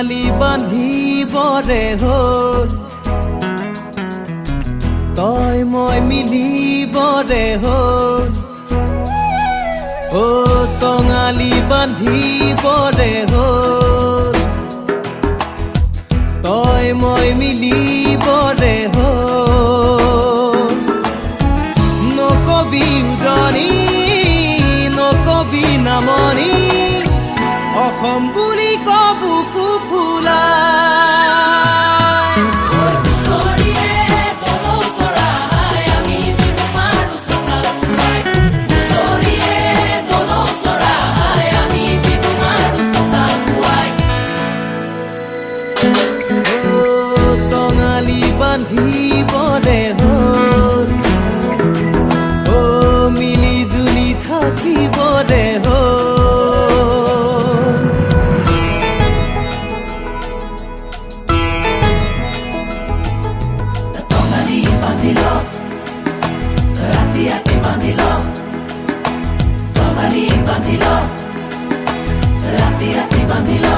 টঙালি বান্ধিবৰে হ'ল তই মই মিলিবৰে হ'ল টঙালি বান্ধিবৰে হ'ল তই মই মিলিবৰে হ'ল নকবি উজনি নকবি নামনি অসম বুলি কবুকু ফুলাই টঙালি বান্ধিবৰে হ'ল মিলি জুলি থাকিবৰে হ'ল টঙালি বান্ধিল ৰাতি ৰাতি বান্ধিল টঙালি বান্ধিল ৰাতি ৰাতি বান্ধিল